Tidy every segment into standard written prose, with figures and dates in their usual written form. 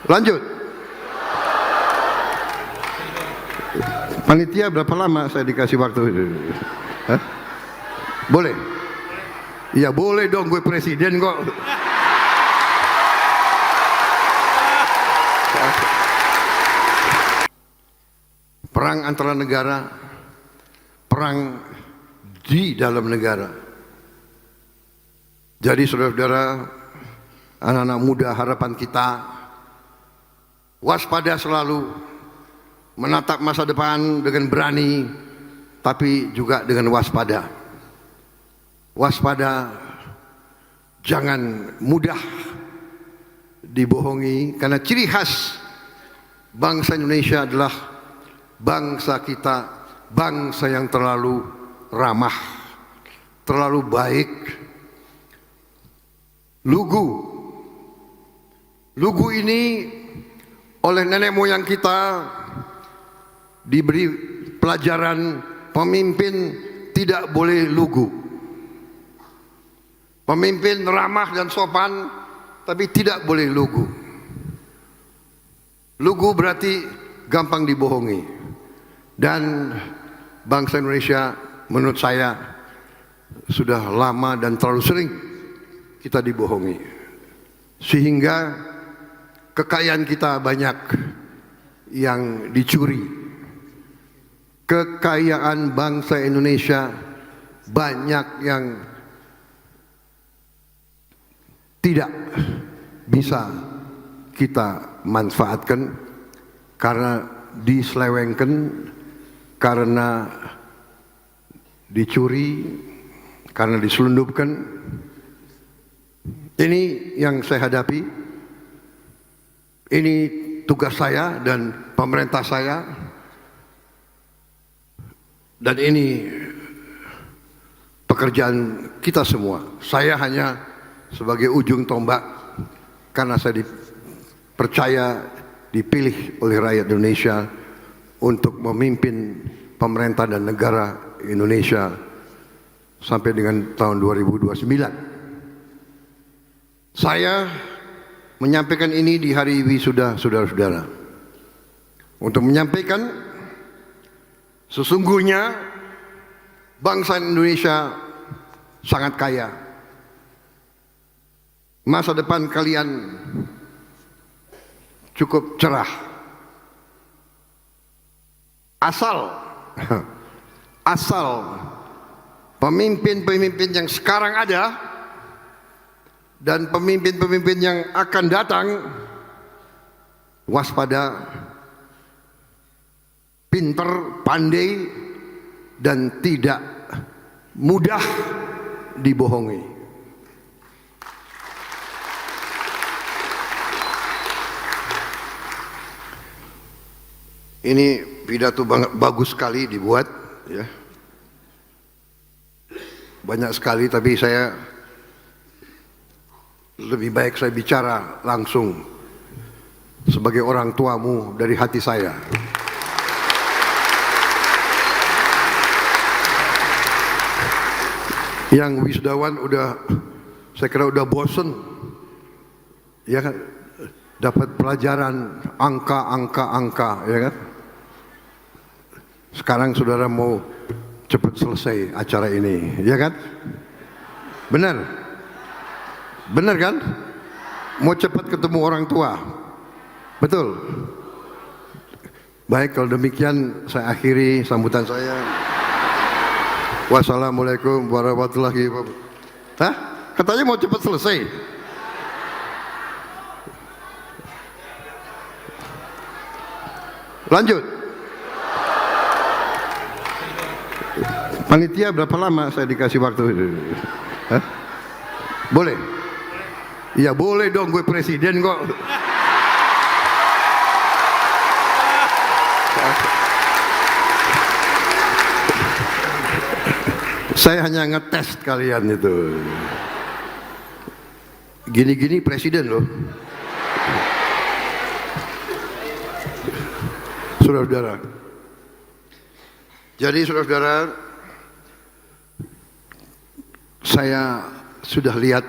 Lanjut. Panitia berapa lama saya dikasih waktu? Hah? Boleh? Iya boleh dong, gue presiden kok. Perang antara negara, perang di dalam negara. Jadi saudara-saudara, anak-anak muda, harapan kita waspada selalu, menatap masa depan dengan berani, tapi juga dengan waspada. Waspada, jangan mudah dibohongi, karena ciri khas bangsa Indonesia adalah bangsa kita, bangsa yang terlalu ramah, terlalu baik, lugu. Lugu ini oleh nenek moyang kita diberi pelajaran, pemimpin tidak boleh lugu. Pemimpin ramah dan sopan, tapi tidak boleh lugu. Lugu berarti gampang dibohongi. Dan bangsa Indonesia menurut saya sudah lama dan terlalu sering kita dibohongi. Sehingga kekayaan kita banyak yang dicuri. Kekayaan bangsa Indonesia banyak yang tidak bisa kita manfaatkan karena diselewengkan, karena dicuri, karena diselundupkan. Ini yang saya hadapi. Ini tugas saya dan pemerintah saya. Dan ini pekerjaan kita semua. Saya hanya sebagai ujung tombak karena saya dipercaya, dipilih oleh rakyat Indonesia untuk memimpin pemerintah dan negara Indonesia sampai dengan tahun 2029. Saya menyampaikan ini di hari wisuda saudara-saudara, untuk menyampaikan sesungguhnya bangsa Indonesia sangat kaya. Masa depan kalian cukup cerah. Asal pemimpin-pemimpin yang sekarang ada dan pemimpin-pemimpin yang akan datang waspada, pinter, pandai, dan tidak mudah dibohongi. Ini pidato bagus sekali dibuat, ya. Banyak sekali, tapi saya lebih baik saya bicara langsung sebagai orang tuamu dari hati saya. Yang wisudawan saya kira udah bosen, ya kan, dapat pelajaran angka, ya kan. Sekarang saudara mau cepat selesai acara ini, ya kan? Benar? Benar kan? Mau cepat ketemu orang tua, betul? Baik, kalau demikian saya akhiri sambutan saya. Wassalamualaikum warahmatullahi wabarakatuh. Hah? Katanya mau cepat selesai. Lanjut. Panitia berapa lama saya dikasih waktu? Hah? Boleh? Iya boleh dong, gue presiden kok. Saya hanya ngetes kalian itu. Gini-gini presiden loh. Saudara-saudara. Jadi saudara-saudara, saya sudah lihat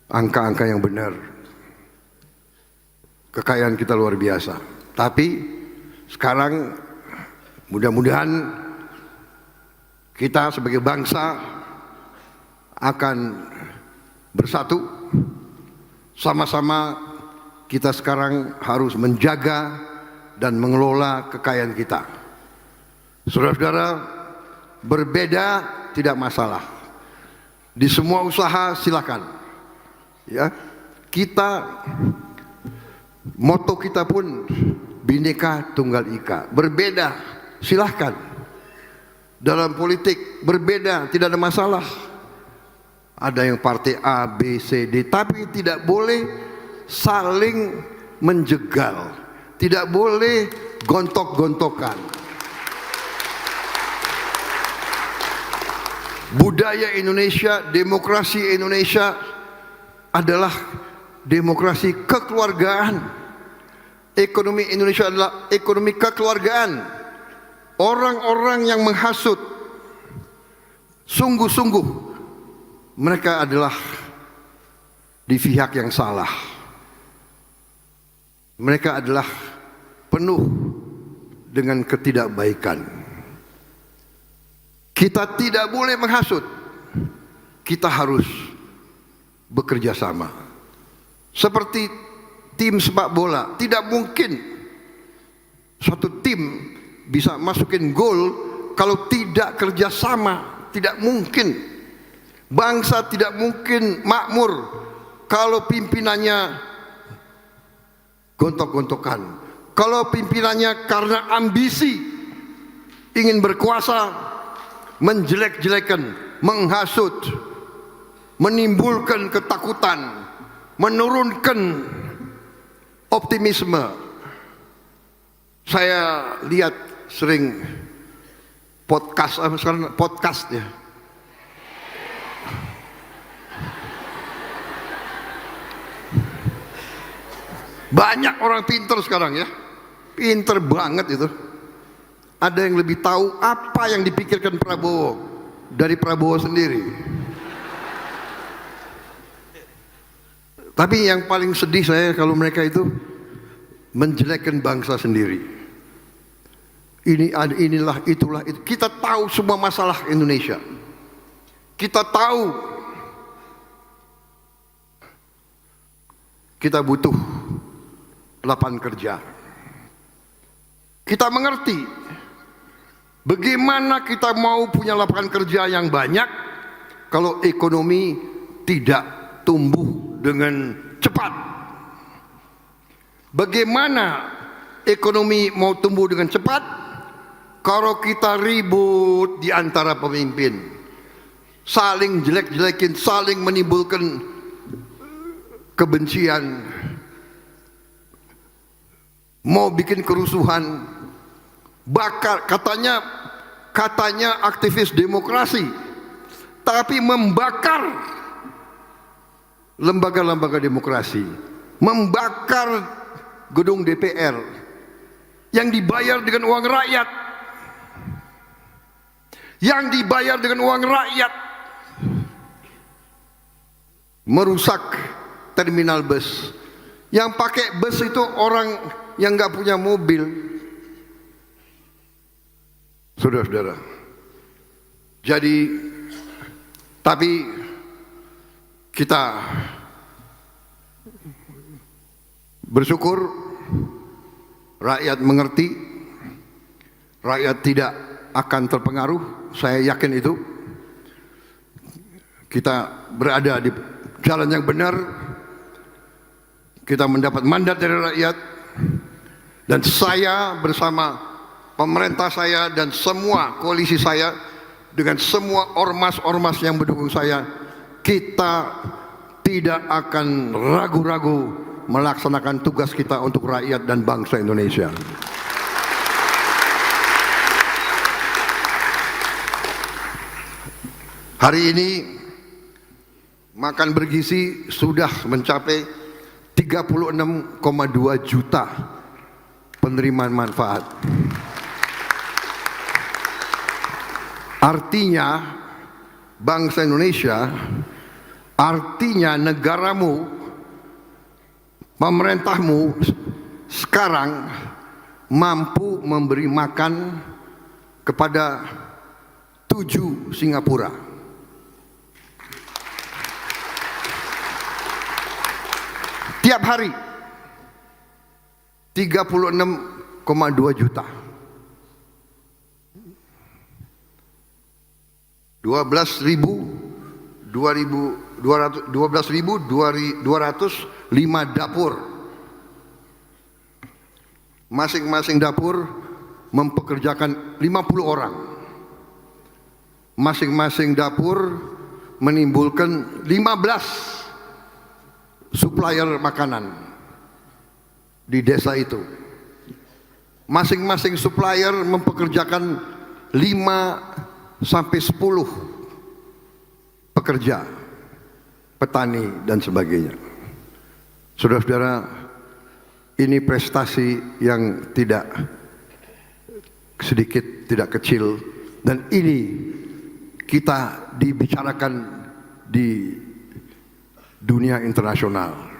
angka-angka yang benar. kekayaan kita luar biasa. Tapi sekarang mudah-mudahan kita sebagai bangsa akan bersatu. Sama-sama kita sekarang harus menjaga dan mengelola kekayaan kita. Saudara-saudara, berbeda tidak masalah. Di semua usaha silakan. Ya, moto kita pun Bhinneka Tunggal Ika. Berbeda silahkan. Dalam politik berbeda tidak ada masalah. Ada yang partai A, B, C, D, tapi tidak boleh saling menjegal, tidak boleh gontok-gontokan. Budaya Indonesia, demokrasi Indonesia adalah demokrasi kekeluargaan. Ekonomi Indonesia adalah ekonomi kekeluargaan. Orang-orang yang menghasut sungguh-sungguh mereka adalah di pihak yang salah. Mereka adalah penuh dengan ketidakbaikan. Kita tidak boleh menghasut. Kita harus bekerja sama. Seperti tim sepak bola, tidak mungkin suatu tim bisa masukin gol kalau tidak kerjasama. Tidak mungkin. Bangsa tidak mungkin makmur kalau pimpinannya gontok-gontokan. Kalau pimpinannya karena ambisi ingin berkuasa, menjelek-jelekan, menghasut, menimbulkan ketakutan, menurunkan optimisme. Saya lihat sering podcast ya. Banyak orang pinter sekarang ya. Pinter banget itu. Ada yang lebih tahu apa yang dipikirkan Prabowo dari Prabowo sendiri. Tapi yang paling sedih saya kalau mereka itu menjelekkan bangsa sendiri. Inilah itulah itu. Kita tahu semua masalah Indonesia. Kita tahu kita butuh lapangan kerja. Kita mengerti bagaimana kita mau punya lapangan kerja yang banyak kalau ekonomi tidak tumbuh dengan cepat. Bagaimana ekonomi mau tumbuh dengan cepat kalau kita ribut di antara pemimpin, saling jelek-jelekin, saling menimbulkan kebencian, mau bikin kerusuhan, bakar, katanya aktivis demokrasi, tapi membakar lembaga-lembaga demokrasi, membakar gedung DPR yang dibayar dengan uang rakyat, merusak terminal bus. Yang pakai bus itu orang yang nggak punya mobil. Saudara-saudara. Jadi, tapi kita bersyukur rakyat mengerti, rakyat tidak akan terpengaruh. Saya yakin itu. Kita berada di jalan yang benar. Kita mendapat mandat dari rakyat. Dan saya bersama pemerintah saya dan semua koalisi saya dengan semua ormas-ormas yang mendukung saya, kita tidak akan ragu-ragu melaksanakan tugas kita untuk rakyat dan bangsa Indonesia. Hari ini makan bergizi sudah mencapai 36,2 juta penerimaan manfaat. Artinya bangsa Indonesia, artinya negaramu, pemerintahmu sekarang mampu memberi makan kepada 7 Singapura. Tiap hari 36,2 juta. 12.205 dapur. Masing-masing dapur mempekerjakan 50 orang. Masing-masing dapur menimbulkan 15 supplier makanan di desa itu. Masing-masing supplier mempekerjakan 5 sampai 10 pekerja, petani dan sebagainya. Saudara-saudara, ini prestasi yang tidak sedikit, tidak kecil, dan ini kita dibicarakan di dunia internasional.